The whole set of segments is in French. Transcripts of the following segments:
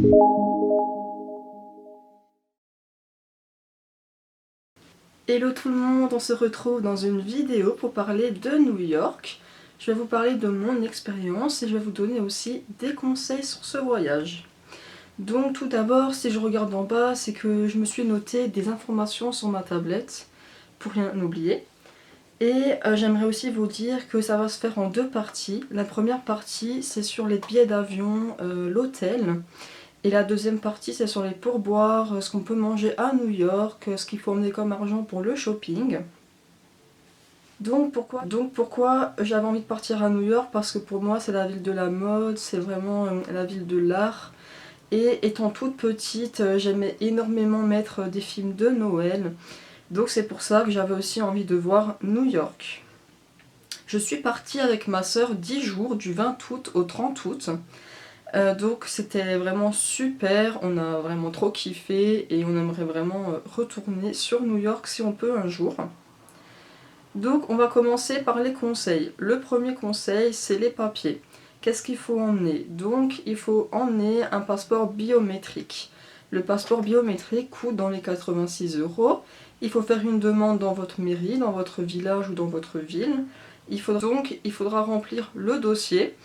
Hello tout le monde, on se retrouve dans une vidéo pour parler de New York. Je vais vous parler de mon expérience et je vais vous donner aussi des conseils sur ce voyage. Donc tout d'abord, si je regarde en bas, c'est que je me suis noté des informations sur ma tablette pour rien oublier. Et j'aimerais aussi vous dire que ça va se faire en deux parties. La première partie, c'est sur les billets d'avion, l'hôtel. Et la deuxième partie, c'est sur les pourboires, ce qu'on peut manger à New York, ce qu'il faut emmener comme argent pour le shopping. Donc pourquoi j'avais envie de partir à New York? Parce que pour moi, c'est la ville de la mode, c'est vraiment la ville de l'art. Et étant toute petite, j'aimais énormément mettre des films de Noël. Donc c'est pour ça que j'avais aussi envie de voir New York. Je suis partie avec ma sœur 10 jours, du 20 août au 30 août. Donc c'était vraiment super, on a vraiment trop kiffé et on aimerait vraiment retourner sur New York si on peut un jour. Donc on va commencer par les conseils. Le premier conseil, c'est les papiers. Qu'est-ce qu'il faut emmener? Donc il faut emmener un passeport biométrique. Le passeport biométrique coûte dans les 86 €. Il faut faire une demande dans votre mairie, dans votre village ou dans votre ville. Il faudra remplir le dossier.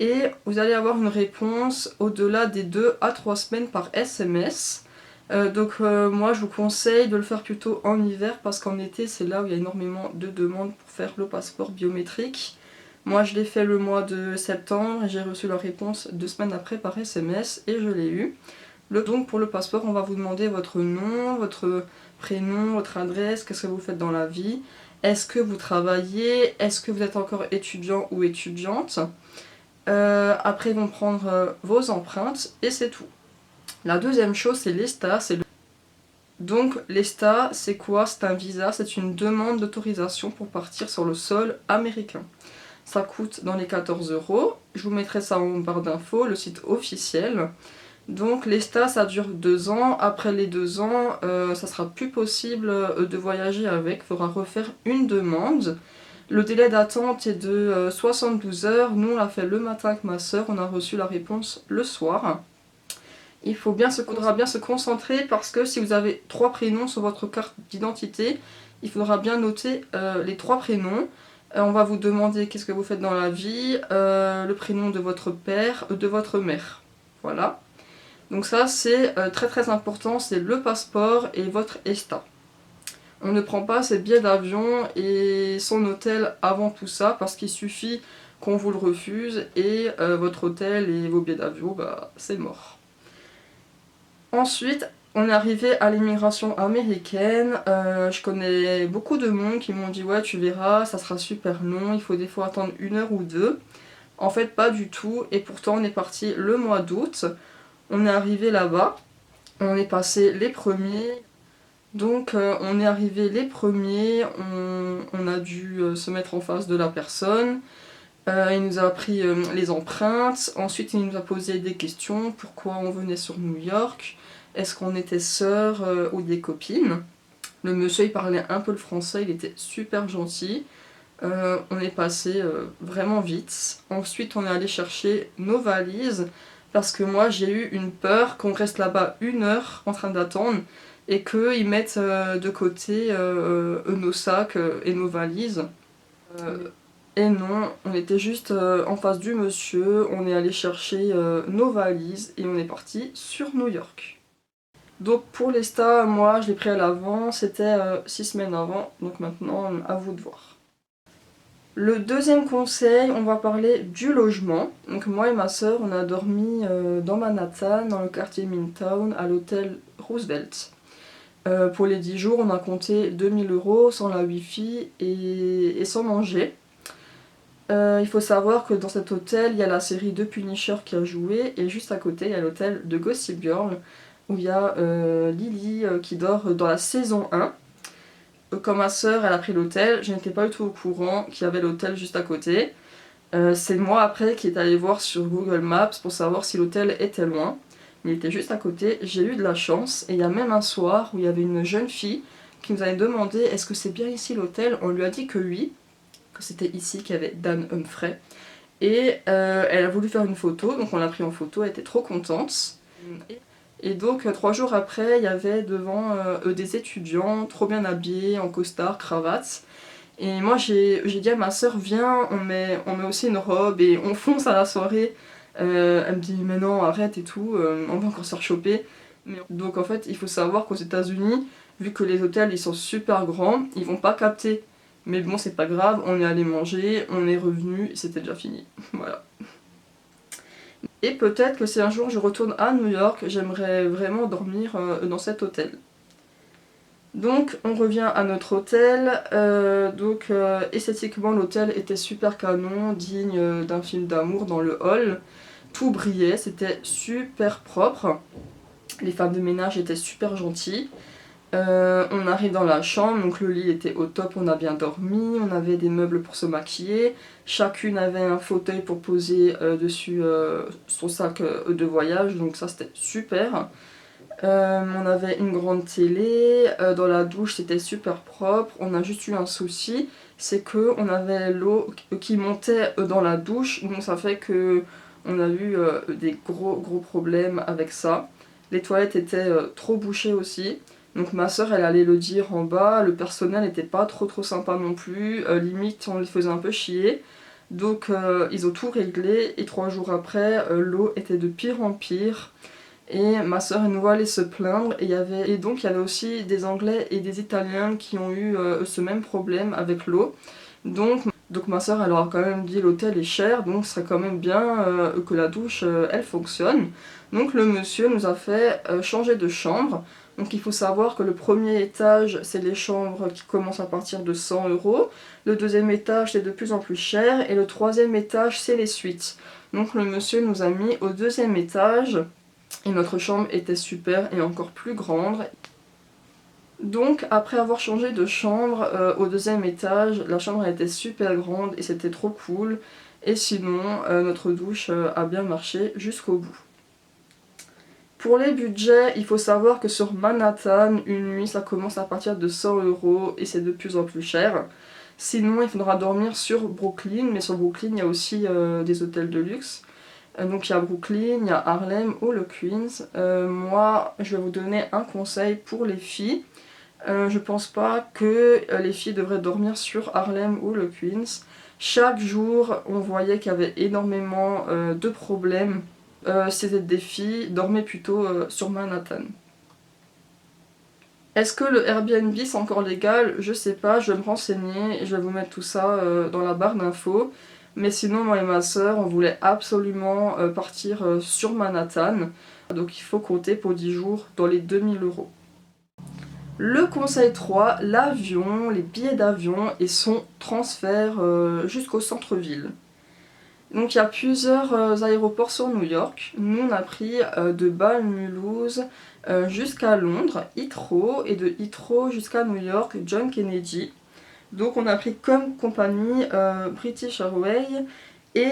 Et vous allez avoir une réponse au-delà des 2 à 3 semaines par SMS. Moi je vous conseille de le faire plutôt en hiver parce qu'en été c'est là où il y a énormément de demandes pour faire le passeport biométrique. Moi je l'ai fait le mois de septembre et j'ai reçu la réponse 2 semaines après par SMS et je l'ai eu. Donc pour le passeport on va vous demander votre nom, votre prénom, votre adresse, qu'est-ce que vous faites dans la vie, est-ce que vous travaillez, est-ce que vous êtes encore étudiant ou étudiante. Après ils vont prendre vos empreintes et c'est tout. La deuxième chose c'est l'ESTA. Donc l'ESTA c'est quoi? C'est un visa, c'est une demande d'autorisation pour partir sur le sol américain. Ça coûte dans les 14 €. Je vous mettrai ça en barre d'infos, le site officiel. Donc l'ESTA ça dure 2 ans. Après les 2 ans, ça sera plus possible de voyager avec. Il faudra refaire une demande. Le délai d'attente est de 72 heures. Nous on l'a fait le matin avec ma soeur, on a reçu la réponse le soir. Faudra bien se concentrer parce que si vous avez 3 prénoms sur votre carte d'identité, il faudra bien noter les 3 prénoms. On va vous demander qu'est-ce que vous faites dans la vie, le prénom de votre père, de votre mère. Voilà. Donc ça c'est très très important, c'est le passeport et votre ESTA. On ne prend pas ses billets d'avion et son hôtel avant tout ça parce qu'il suffit qu'on vous le refuse et votre hôtel et vos billets d'avion, c'est mort. Ensuite, on est arrivé à l'immigration américaine. Je connais beaucoup de monde qui m'ont dit ouais tu verras, ça sera super long, il faut des fois attendre 1 heure ou 2. En fait pas du tout et pourtant on est parti le mois d'août. On est arrivé là-bas, on est passé les premiers. Donc on est arrivé les premiers, on a dû se mettre en face de la personne. Il nous a pris les empreintes, ensuite il nous a posé des questions, pourquoi on venait sur New York, est-ce qu'on était sœurs ou des copines. Le monsieur il parlait un peu le français, il était super gentil. On est passé vraiment vite. Ensuite on est allé chercher nos valises, parce que moi j'ai eu une peur qu'on reste là-bas 1 heure en train d'attendre et qu'ils mettent de côté nos sacs et nos valises. Et non, on était juste en face du monsieur, on est allé chercher nos valises et on est parti sur New York. Donc pour l'ESTA, moi je l'ai pris à l'avant, c'était 6 semaines avant, donc maintenant à vous de voir. Le deuxième conseil, on va parler du logement. Donc moi et ma soeur, on a dormi dans Manhattan, dans le quartier Midtown, à l'hôtel Roosevelt. Pour les 10 jours, on a compté 2000 € sans la wifi et sans manger. Il faut savoir que dans cet hôtel, il y a la série de Punisher qui a joué, et juste à côté, il y a l'hôtel de Gossip Girl, où il y a Lily qui dort dans la saison 1. Quand ma soeur elle a pris l'hôtel, je n'étais pas du tout au courant qu'il y avait l'hôtel juste à côté. C'est moi après qui est allé voir sur Google Maps pour savoir si l'hôtel était loin. Il était juste à côté, j'ai eu de la chance, et il y a même un soir où il y avait une jeune fille qui nous avait demandé est-ce que c'est bien ici l'hôtel. On lui a dit que oui, que c'était ici qu'il y avait Dan Humphrey. Et elle a voulu faire une photo, donc on l'a pris en photo, elle était trop contente. Et donc 3 jours après, il y avait devant des étudiants trop bien habillés, en costard, cravate. Et moi j'ai dit à ma soeur, viens, on met aussi une robe et on fonce à la soirée. Elle me dit, mais non, arrête et tout, on va encore se faire choper. Donc en fait, il faut savoir qu'aux États-Unis, vu que les hôtels ils sont super grands, ils vont pas capter. Mais bon, c'est pas grave, on est allé manger, on est revenu, c'était déjà fini. Voilà. Et peut-être que si un jour je retourne à New York, j'aimerais vraiment dormir dans cet hôtel. Donc on revient à notre hôtel, esthétiquement l'hôtel était super canon, digne d'un film d'amour dans le hall. Tout brillait, c'était super propre. Les femmes de ménage étaient super gentilles. On arrive dans la chambre, donc le lit était au top, on a bien dormi, on avait des meubles pour se maquiller, chacune avait un fauteuil pour poser dessus son sac de voyage, donc ça c'était super. On avait une grande télé, dans la douche c'était super propre, on a juste eu un souci, c'est que on avait l'eau qui montait dans la douche, donc ça fait que on a eu des gros problèmes avec ça. Les toilettes étaient trop bouchées aussi. Donc ma soeur elle allait le dire en bas, le personnel n'était pas trop sympa non plus, limite on les faisait un peu chier. Donc ils ont tout réglé et 3 jours après l'eau était de pire en pire. Et ma soeur elle nous voit aller se plaindre et donc il y avait aussi des Anglais et des Italiens qui ont eu ce même problème avec l'eau. Donc ma soeur elle leur a quand même dit l'hôtel est cher donc ce serait quand même bien que la douche elle fonctionne. Donc le monsieur nous a fait changer de chambre. Donc il faut savoir que le premier étage c'est les chambres qui commencent à partir de 100 €. Le deuxième étage c'est de plus en plus cher et le troisième étage c'est les suites. Donc le monsieur nous a mis au deuxième étage et notre chambre était super et encore plus grande. Donc après avoir changé de chambre au deuxième étage, la chambre était super grande et c'était trop cool. Et sinon, notre douche a bien marché jusqu'au bout. Pour les budgets, il faut savoir que sur Manhattan, une nuit ça commence à partir de 100 € et c'est de plus en plus cher. Sinon, il faudra dormir sur Brooklyn, mais sur Brooklyn il y a aussi des hôtels de luxe. Donc il y a Brooklyn, il y a Harlem ou le Queens. Moi, je vais vous donner un conseil pour les filles. Je pense pas que les filles devraient dormir sur Harlem ou le Queens. Chaque jour, on voyait qu'il y avait énormément de problèmes. C'était des filles, dormaient plutôt sur Manhattan. Est-ce que le Airbnb c'est encore légal? Je sais pas, je vais me renseigner et je vais vous mettre tout ça dans la barre d'infos. Mais sinon, moi et ma soeur, on voulait absolument partir sur Manhattan. Donc il faut compter pour 10 jours dans les 2000 €. Le conseil 3, l'avion, les billets d'avion et son transfert jusqu'au centre-ville. Donc il y a plusieurs aéroports sur New York. Nous on a pris de Bâle-Mulhouse jusqu'à Londres, Heathrow, et de Heathrow jusqu'à New York, John Kennedy. Donc on a pris comme compagnie British Airways et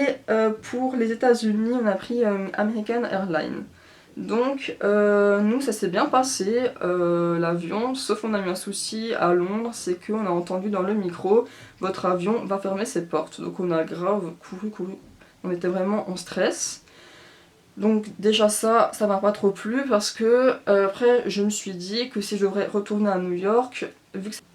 pour les États-Unis on a pris American Airlines. Donc nous ça s'est bien passé l'avion, sauf on a eu un souci à Londres, c'est qu'on a entendu dans le micro votre avion va fermer ses portes. Donc on a grave couru, on était vraiment en stress. Donc déjà ça m'a pas trop plu parce que après je me suis dit que si je devrais retourner à New York,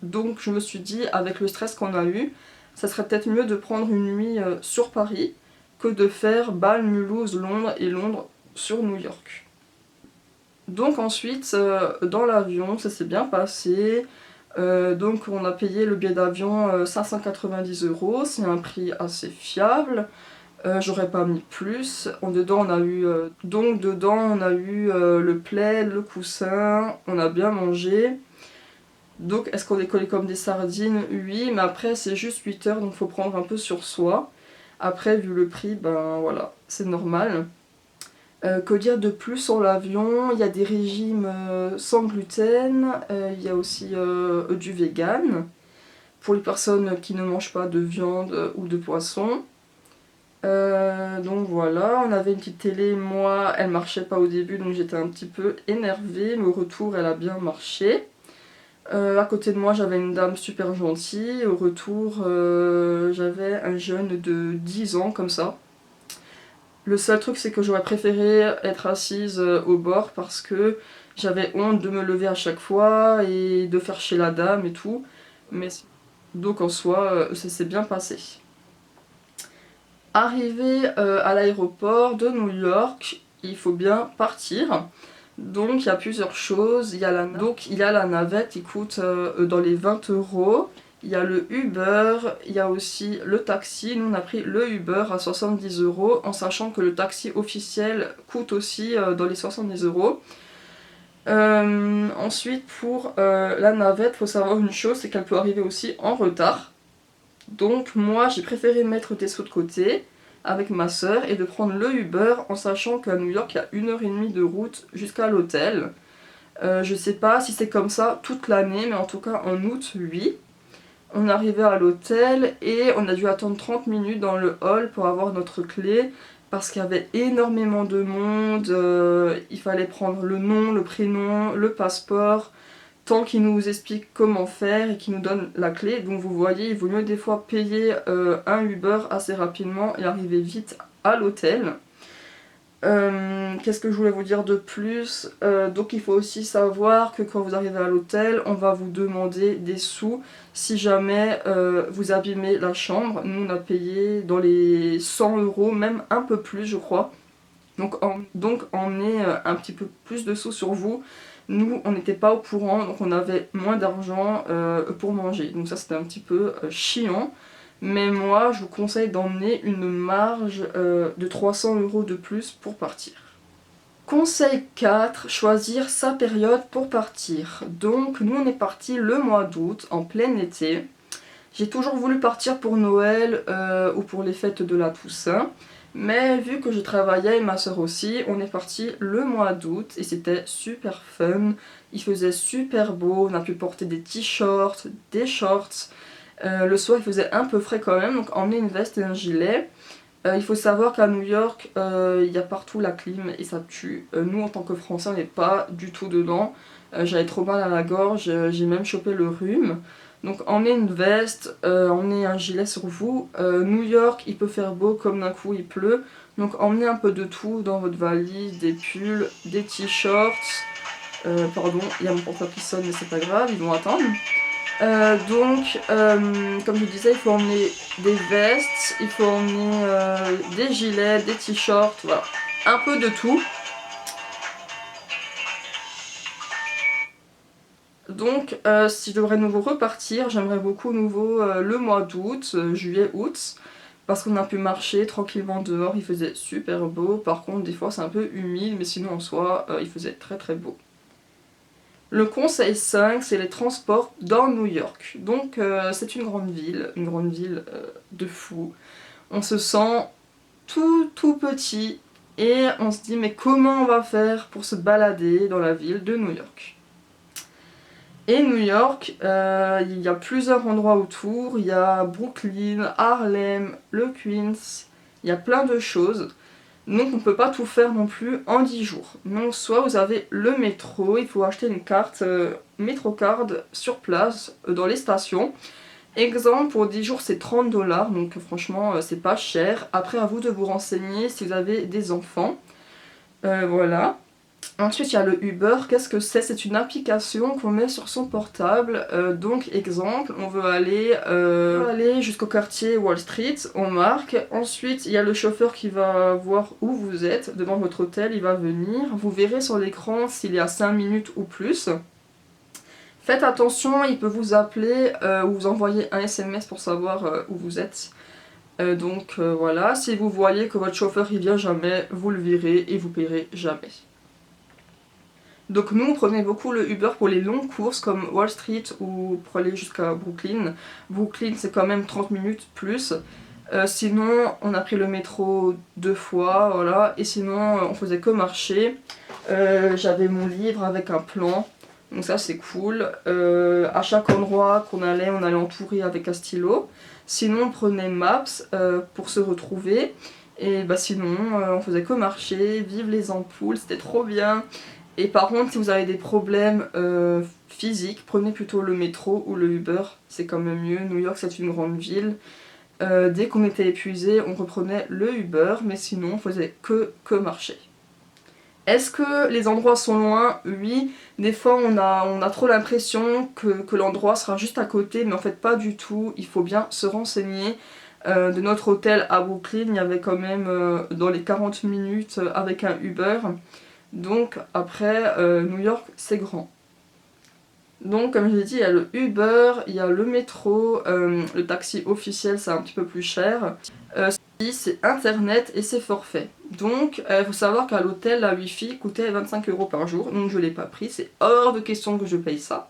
donc je me suis dit avec le stress qu'on a eu, ça serait peut-être mieux de prendre une nuit sur Paris que de faire Bâle, Mulhouse, Londres et Londres sur New York. Donc ensuite, dans l'avion, ça s'est bien passé. Donc on a payé le billet d'avion 590 €, c'est un prix assez fiable. J'aurais pas mis plus. Dedans on a eu, le plaid, le coussin, on a bien mangé. Donc est-ce qu'on est collé comme des sardines? Oui, mais après c'est juste 8 heures donc faut prendre un peu sur soi. Après vu le prix, ben voilà, c'est normal. Que dire de plus sur l'avion? Il y a des régimes sans gluten, il y a aussi du vegan, pour les personnes qui ne mangent pas de viande ou de poisson. Donc voilà, on avait une petite télé, moi elle marchait pas au début donc j'étais un petit peu énervée, mais au retour elle a bien marché. À côté de moi j'avais une dame super gentille, au retour j'avais un jeune de 10 ans comme ça. Le seul truc c'est que j'aurais préféré être assise au bord parce que j'avais honte de me lever à chaque fois et de faire chez la dame et tout. Mais donc en soi, ça s'est bien passé. Arrivé à l'aéroport de New York, il faut bien partir. Donc il y a plusieurs choses. Il y a la navette qui coûte dans les 20 €. Il y a le Uber, il y a aussi le taxi. Nous on a pris le Uber à 70 € en sachant que le taxi officiel coûte aussi dans les 70 €. Ensuite pour la navette, il faut savoir une chose, c'est qu'elle peut arriver aussi en retard. Donc moi j'ai préféré mettre des sous de côté avec ma soeur et de prendre le Uber en sachant qu'à New York il y a 1 h 30 de route jusqu'à l'hôtel. Je sais pas si c'est comme ça toute l'année, mais en tout cas en août, oui. On est arrivé à l'hôtel et on a dû attendre 30 minutes dans le hall pour avoir notre clé parce qu'il y avait énormément de monde. Il fallait prendre le nom, le prénom, le passeport, tant qu'ils nous expliquent comment faire et qu'ils nous donnent la clé. Donc vous voyez, il vaut mieux des fois payer un Uber assez rapidement et arriver vite à l'hôtel. Qu'est-ce que je voulais vous dire de plus? Donc il faut aussi savoir que quand vous arrivez à l'hôtel, on va vous demander des sous si jamais vous abîmez la chambre. Nous on a payé dans les 100 €, même un peu plus je crois. Donc emmenez un petit peu plus de sous sur vous. Nous on n'était pas au courant, donc on avait moins d'argent pour manger. Donc ça c'était un petit peu chiant. Mais moi, je vous conseille d'emmener une marge de 300 € de plus pour partir. Conseil 4, choisir sa période pour partir. Donc, nous, on est parti le mois d'août, en plein été. J'ai toujours voulu partir pour Noël ou pour les fêtes de la Toussaint. Mais vu que je travaillais et ma soeur aussi, on est parti le mois d'août et c'était super fun. Il faisait super beau, on a pu porter des t-shirts, des shorts. Le soir il faisait un peu frais quand même, donc emmener une veste et un gilet. Il faut savoir qu'à New York, il y a partout la clim et ça tue. Nous en tant que Français on n'est pas du tout dedans. J'avais trop mal à la gorge, j'ai même chopé le rhume. Donc emmenez une veste, emmenez un gilet sur vous. New York il peut faire beau comme d'un coup il pleut. Donc emmenez un peu de tout dans votre valise, des pulls, des t-shirts. Pardon, il y a mon portable qui sonne mais c'est pas grave, ils vont attendre. Comme je disais, il faut emmener des vestes, il faut emmener des gilets, des t-shirts, voilà, un peu de tout. Donc, si je devrais nouveau repartir, j'aimerais beaucoup nouveau le mois d'août, juillet-août, parce qu'on a pu marcher tranquillement dehors, il faisait super beau. Par contre, des fois c'est un peu humide, mais sinon en soi, il faisait très très beau. Le conseil 5, c'est les transports dans New York. Donc c'est une grande ville de fou. On se sent tout petit et on se dit mais comment on va faire pour se balader dans la ville de New York? Et New York, il y a plusieurs endroits autour. Il y a Brooklyn, Harlem, le Queens, il y a plein de choses. Donc on ne peut pas tout faire non plus en 10 jours. Donc soit vous avez le métro, il faut acheter une carte MetroCard sur place dans les stations. Exemple, pour 10 jours c'est 30 $, donc franchement c'est pas cher. Après à vous de vous renseigner si vous avez des enfants. Voilà. Ensuite il y a le Uber, qu'est-ce que c'est? C'est une application qu'on met sur son portable. Donc exemple, on veut aller jusqu'au quartier Wall Street, on marque. Ensuite il y a le chauffeur qui va voir où vous êtes, devant votre hôtel, il va venir. Vous verrez sur l'écran s'il est à 5 minutes ou plus. Faites attention, il peut vous appeler ou vous envoyer un SMS pour savoir où vous êtes. Voilà, si vous voyez que votre chauffeur il vient jamais, vous le virez et vous paierez jamais. Donc nous on prenait beaucoup le Uber pour les longues courses comme Wall Street ou pour aller jusqu'à Brooklyn. Brooklyn c'est quand même 30 minutes plus. Sinon on a pris le métro 2 fois, voilà. Et sinon on faisait que marcher. J'avais mon livre avec un plan. Donc ça c'est cool. À chaque endroit qu'on allait, on allait entourer avec un stylo. Sinon on prenait Maps pour se retrouver. Et sinon on faisait que marcher, vivre les ampoules, c'était trop bien. Et par contre, si vous avez des problèmes physiques, prenez plutôt le métro ou le Uber, c'est quand même mieux. New York, c'est une grande ville. Dès qu'on était épuisé, on reprenait le Uber, mais sinon on faisait que marcher. Est-ce que les endroits sont loin? Oui, des fois on a trop l'impression que l'endroit sera juste à côté, mais en fait pas du tout, il faut bien se renseigner. De notre hôtel à Brooklyn, il y avait quand même dans les 40 minutes avec un Uber. Donc après, New York c'est grand. Donc comme je l'ai dit, il y a le Uber, il y a le métro, le taxi officiel c'est un petit peu plus cher. C'est internet et c'est forfait. Donc il faut savoir qu'à l'hôtel la wifi coûtait 25 € par jour, donc je l'ai pas pris, c'est hors de question que je paye ça.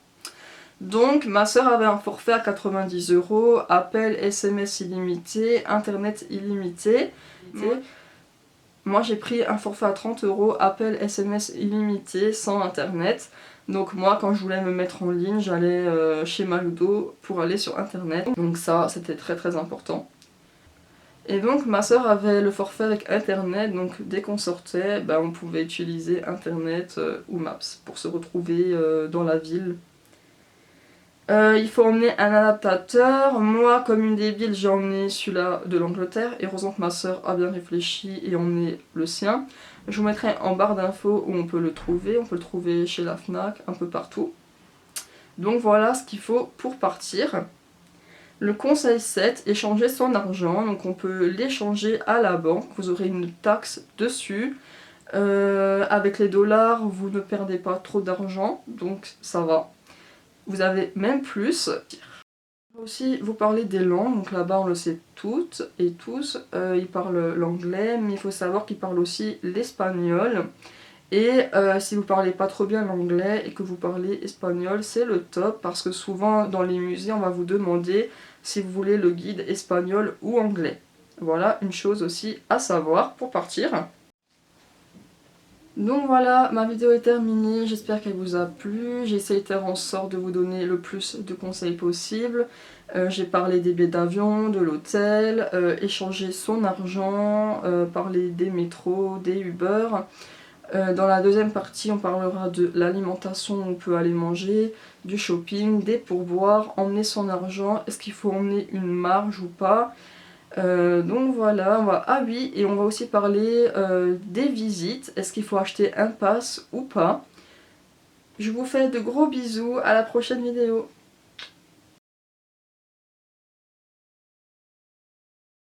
Donc ma soeur avait un forfait à 90 €, appel, SMS illimité, internet illimité. Moi j'ai pris un forfait à 30 €, appel, SMS illimité, sans internet. Donc moi quand je voulais me mettre en ligne, j'allais chez Maludo pour aller sur internet. Donc ça c'était très important. Et donc ma soeur avait le forfait avec internet, donc dès qu'on sortait, on pouvait utiliser internet ou Maps pour se retrouver dans la ville. Il faut emmener un adaptateur. Moi, comme une débile, j'ai emmené celui-là de l'Angleterre. Et heureusement que ma soeur a bien réfléchi et emmené le sien. Je vous mettrai en barre d'infos où on peut le trouver. On peut le trouver chez la FNAC, un peu partout. Donc voilà ce qu'il faut pour partir. Le conseil 7, échanger son argent. Donc on peut l'échanger à la banque. Vous aurez une taxe dessus. Avec les dollars, vous ne perdez pas trop d'argent. Donc ça va. Vous avez même plus. Aussi, vous parlez des langues, donc là-bas on le sait toutes et tous, ils parlent l'anglais, mais il faut savoir qu'ils parlent aussi l'espagnol. Et si vous parlez pas trop bien l'anglais et que vous parlez espagnol, c'est le top, parce que souvent dans les musées on va vous demander si vous voulez le guide espagnol ou anglais. Voilà une chose aussi à savoir pour partir. Donc voilà, ma vidéo est terminée, j'espère qu'elle vous a plu. J'ai essayé de faire en sorte de vous donner le plus de conseils possible. J'ai parlé des billets d'avion, de l'hôtel, échanger son argent, parler des métros, des Uber. Dans la deuxième partie, on parlera de l'alimentation où on peut aller manger, du shopping, des pourboires, emmener son argent, est-ce qu'il faut emmener une marge ou pas. Donc voilà, ah oui, et on va aussi parler des visites, est-ce qu'il faut acheter un pass ou pas. Je vous fais de gros bisous, à la prochaine vidéo.